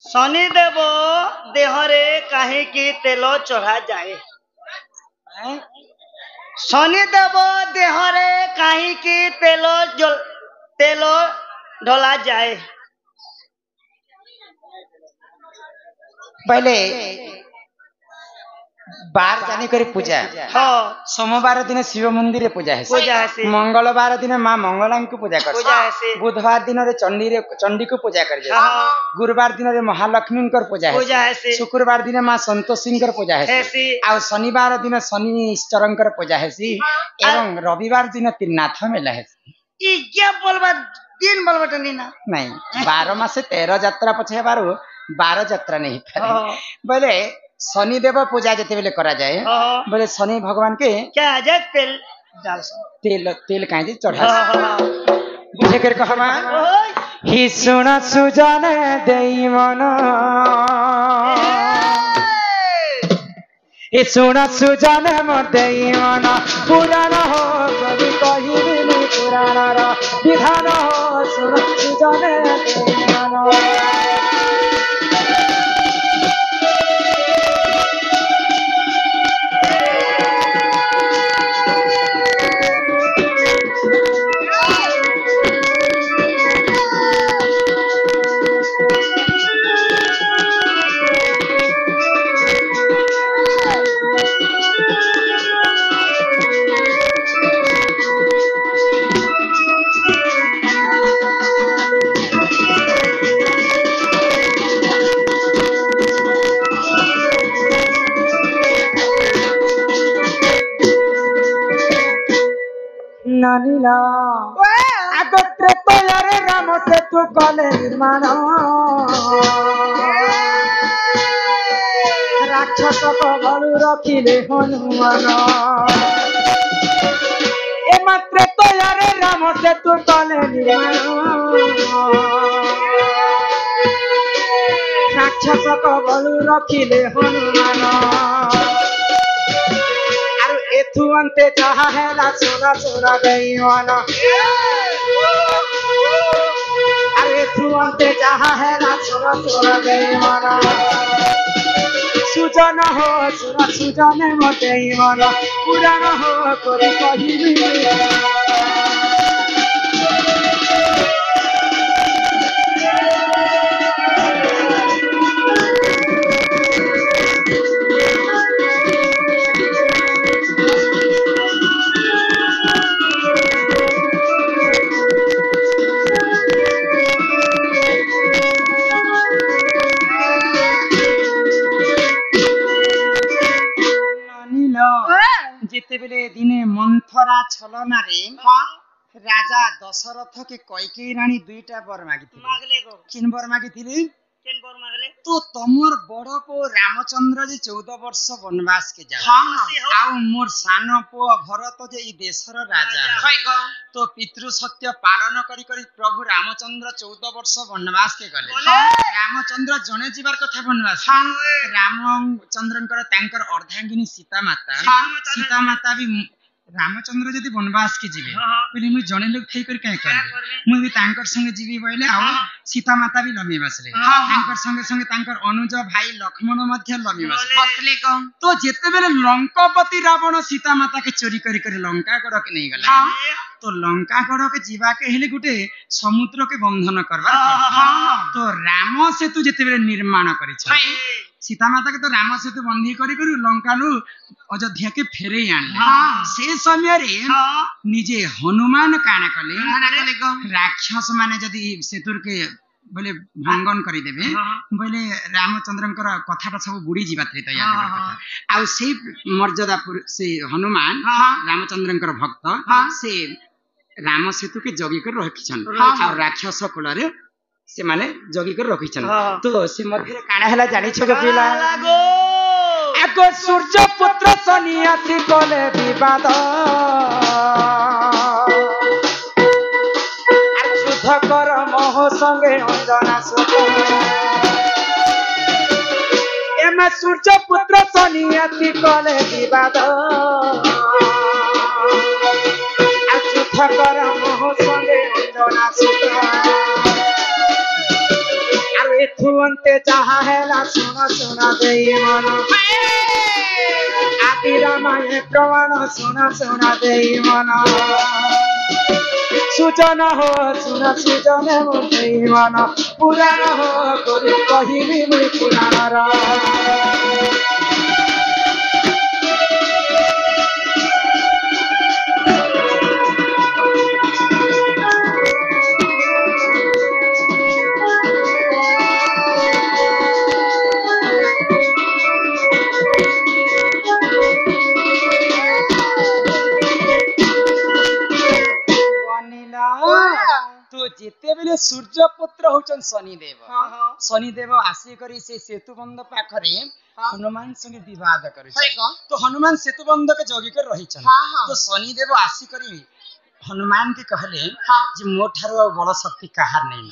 ଶନିଦେବ ଦେହରେ କାହିଁକି ତେଲ ଚଢା ଯାଏ? ଶନିଦେବ ଦେହରେ କାହିଁକି ତେଲ ଢଳା ଯାଏ? पहले बार जाने करे पूजा हाँ सोमवार दिन शिव मंदिर पूजा पूजा है है मंगलवार दिन माँ मंगला को पूजा कर पूजा है बुधवार दिन चंडी को पूजा कर हाँ गुरुवार दिन महालक्ष्मी पूजा पूजा है है शुक्रवार दिन माँ संतोषी पूजा है आ शनिवार दिन शनिश्चर पूजा है एवं रविवार दिन त्रिनाथ मेला है दिन बोलबा नहीं 12 मासे 13 यात्रा पछे बारू 12 यात्रा नहीं बोले शनिदेव पूजा जिते बेले करा जाए बोले शनि भगवान के क्या जाए तेल तेल कहीं चढ़ा बुझे कर कहमा ही सुन सुजन देई मन ए सुन सुजन मत देई मन पुराण हो कवि कहिबिनी पुराण रा विधान हो सुन सुजन देई मन नानीला आगत्रे तयारे राम सेतु कले निर्माण राक्षस कबलु रखिले हनुमान ए मात्र तयारे राम सेतु कले निर्माण राक्षस कबलु रखिले हनुमान एथु अंते जहा है ना सोना सोना गई वाला अरे एथु अंते जहा है ना सोना सोना गई वाला सुजन हो सुना सुजन मते वाला पुराण हो कोई कहिबी जिते बेले दिने मंथरा छलना रे राजा दशरथ के कैकेयी रानी दुईटा बर मागी किन बर मागी तो तमर बड़ पो रामचंद्र जी 14 वर्ष वनवास के जा आउ मोर सान पो भरत जे ई देशर राजा तो पितृ सत्य पालन करी करी प्रभु रामचंद्र 14 वर्ष वनवास के गले रामचंद्र जने जीवार कथा वनवास रामचंद्रंकर तांकर अर्धांगिनी सीता माता भी रामचंद्र जदि वनवास के जीवे बोले मु जने लोग थई कर काय कर मु भी तांकर संगे जीवी बोले आ सीता माता भी लमी बसले तांकर संगे संगे तांकर अनुज भाई लक्ष्मण मध्य लमी बसले तो जेते बेले लंकापति रावण सीता माता के चोरी करी करी लंका गड़ के नहीं गला तो लंका गड़ के जीवा के हेले गुटे समुद्र के बंधन करबा तो राम सेतु जेते बेले निर्माण करि छ सीता माता के तो राम सेतु बंधी करी करी लंका नु अयोध्या के फेरे आनले से समय रे निजे हनुमान काना कले राक्षस माने जदी सेतुर के बोले भंगन करी देबे बोले रामचंद्रंकर कथाटा सब बुड़ी जीवा त्रेता आ से मर्यादा से हनुमान रामचंद्रंकर भक्त से राम सेतु के जगी कर रखिछन और राक्षस कुल रे से माने जगी कर रखिछन तो से मध्य काना हला जानि छ के पिला आगो सूर्य पुत्र शनि आसी कोले विवाद युद्ध कर मोह संगे अंजना सुख एमे सूर्य पुत्र शनि आसी कोले विवाद युद्ध कर मोह संगे अंजना सुख एथु अंते जहाँ है ना सुना सुना देई मन आदि रामायण प्रमाण सुना सुना देई मन सूचना हो सुना सूचना हो देई मन पुराण हो करी कहिबी मुई पुराण रा तो जिते बेले सूर्य पुत्र होचन शनिदेव आसी करी से सेतुबंध पाखरे हनुमान संगे विवाद करे तो हनुमान सेतुबंध के जगी कर रही तो शनिदेव आसी करी हनुमान के कहले जे मोर ठारो बड़ शक्ति कहार नहीं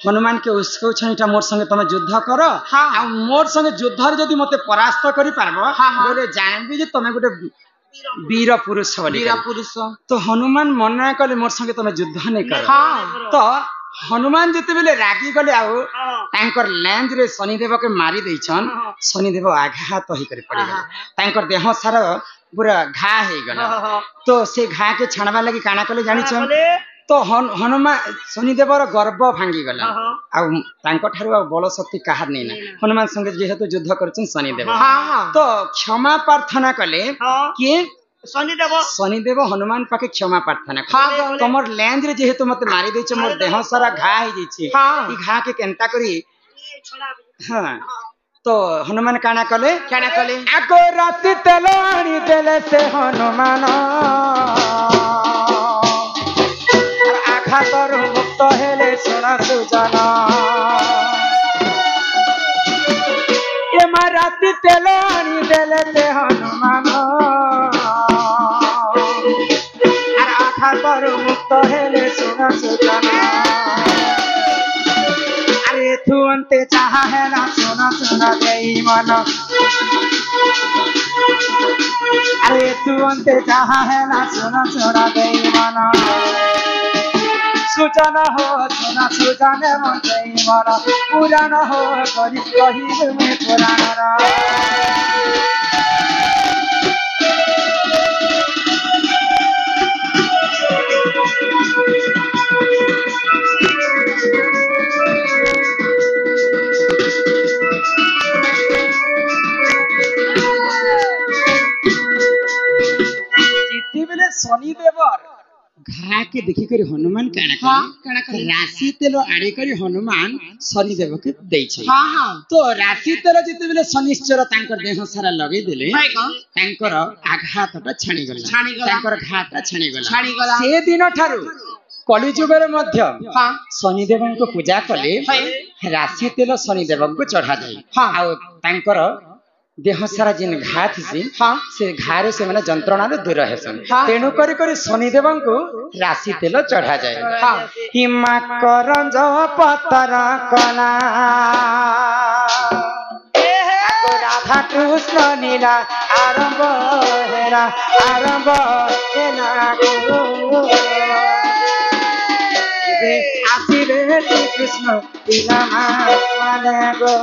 हनुमान के उसको छनिटा मोर संगे तमे युद्ध कर आ मोर संगे युद्ध जदी मते परास्त करि पारबो बोले जानबी जे तमे गोटे वीर पुरुष तो हनुमान मना कले मोर संगे तमे युद्ध नहीं कर तो हनुमान जिते बेले रागी गले आउ तांकर लैंज रे शनिदेव के मारी देछन शनिदेव आघात होई कर पड़ी गले तांकर देह सारा पूरा घा हे गला तो से घा के छाणबा लागि काना कले जानि छन तो हनुमान शनिदेवर गर्व भांगी गला आ तांकर ठारू बल शक्ति कहार नहीं ना हनुमान संगे जेहेतु युद्ध करछन शनिदेव तो क्षमा प्रार्थना कले कि शनिदेव हनुमान पाके क्षमा प्रार्थना तमर लैंज रे जेहेतु मते मारी देछ मोर देह सारा घा हे जैछि ई घा के केनता करी हां तो हनुमान काना कले आको राति तेलाणी देले से हनुमान आघातर मुक्त हेले सुना सुजना एमा राति तेलाणी देले से हनुमान आघातर मुक्त हेले सुना सुजना अरे तू अंते चाहा है ना सुना सुना देई मन अरे तू अंते चाहा है ना सुना सुना देई मन सूचना हो सुना सूचना मन देई मन पुराण हो करी कही में पुराण रा शनिदेवर घा के देखि करी हनुमान काना करे राशि तेल आड़ी करी हनुमान शनिदेव के दै छै तो राशि तेल जिते बेले शनिश्चर तांकर देह सारा लगे देले तांकर आघातटा छाणी गला तांकर घाटा छाणी गला से दिन ठारू कलिजुग रे मध्य शनिदेव को पूजा कले राशि तेल शनिदेव को चढ़ा जाय आ तांकर देह सारा जिन घा थी से घारे से माने जंत्रणा रे दूर हेसन तेणु करी करी शनिदेव को राशि तेल चढ़ा जाए हिमा करंज पतर कला राधा कृष्ण नीला आरंभ हेला आसिले श्री कृष्ण लीला माने गो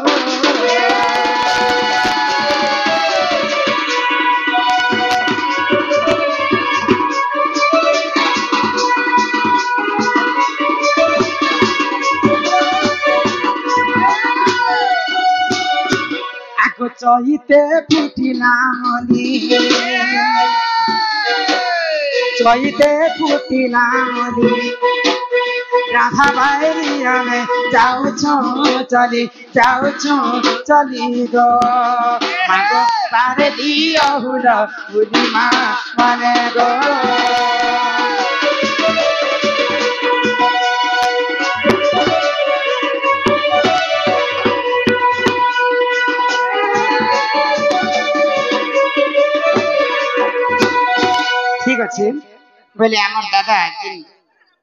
चहिते फुटिला मली राधा भाई में जाऊ चली गो मागो पारे दियो हुला बुद्धि माने गो ठीक अच्छे बोले आमर दादा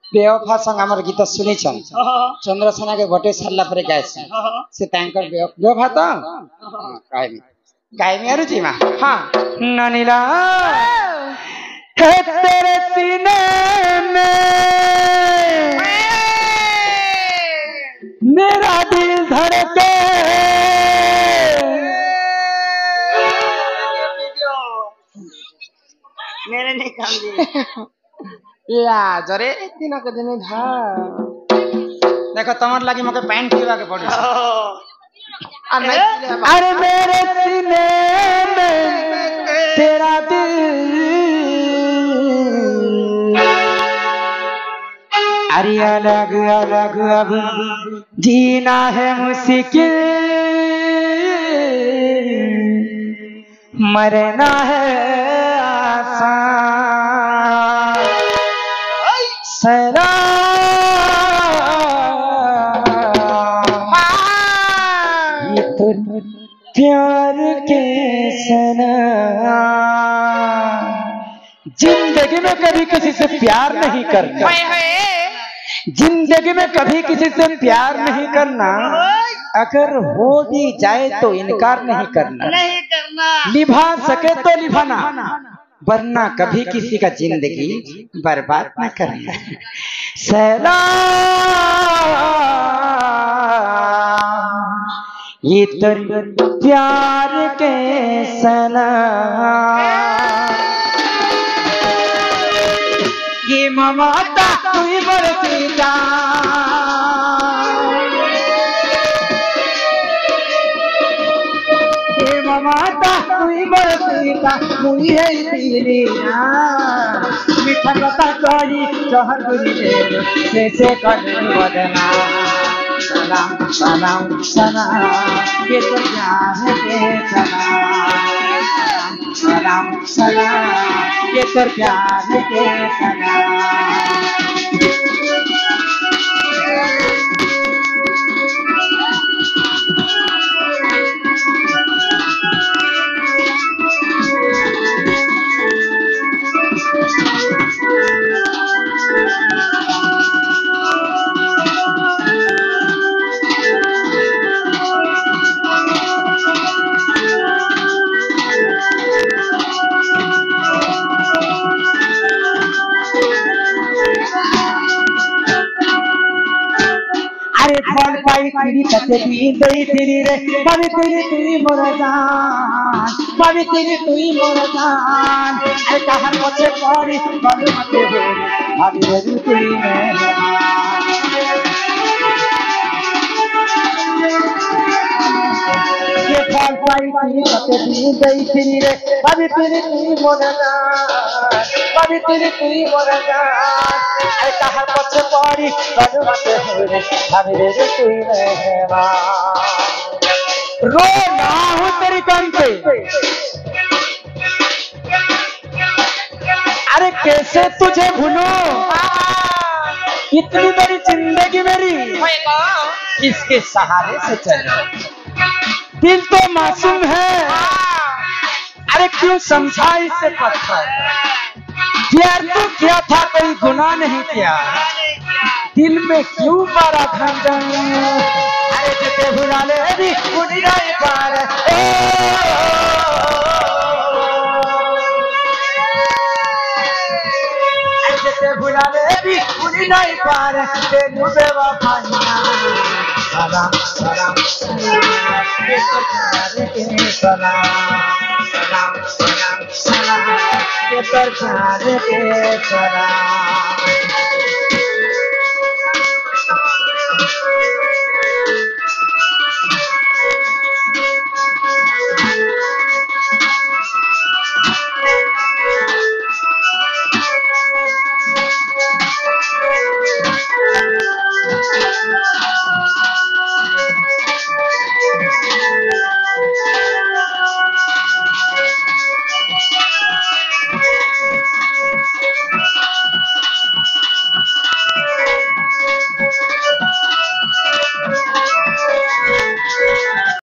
बेवफा संग आमर गीत सुनी छन चंद्रसेना के बटे सरला परे गाय से तांकर बेवफा तो गाय में आरु जी मा हां ननीला है तेरे सीने में मेरा दिल धड़के मेरे नहीं काम दिए लाजरे दिन के दिन धा देखो तमर लगी मके पैंट पीवा के पड़ी अरे मेरे सीने में तेरा दिल अरे अलग अलग अब जीना है मुश्किल मरना है आसान सलाम ये तो प्यार के सनम जिंदगी में कभी किसी से प्यार नहीं करना जिंदगी में कभी किसी से प्यार नहीं करना अगर हो भी जाए तो इनकार नहीं करना निभा सके तो निभाना वरना कभी किसी का जिंदगी बर्बाद न करना सलाम ये तो प्यार के सलाम ये ममता तुई बरसीता ये ममता तुई बरसीता मुई है तेरी मीठा कथा करी चहर गुरी दे से कर वदना सलाम सलाम सलाम ये तो प्यार के सलाम सलाम सलाम ये तो प्यार के सलाम फल पाई तेरी कते भी दई तेरी रे भाभी तेरी मोर जान भाभी तेरी मोर जान अरे कहर पछे पड़ी बड़ मते हो भाभी रे तेरी ये फल पाई तेरी कते भी दई तेरी रे भाभी तेरी मोर जान भाभी तेरी मोर जान अरे कहर पछे पड़ी बड़ मते हो रे भाभी रे तेरी रो ना हूं तेरी कम पे अरे कैसे तुझे भूलूं इतनी बड़ी जिंदगी मेरी इसके सहारे से चले दिल तो मासूम है अरे क्यों समझा इससे पत्थर प्यार तो किया था कोई गुनाह नहीं किया दिल में क्यों मारा खंजर अरे जिसे भुला ले भी उड़ी नहीं पार अरे जिसे भुला ले भी उड़ी नहीं पार तेनू बेवफाइयां सलाम सलाम ये तो प्यार के सलाम सलाम सलाम सलाम ये तो प्यार के सलाम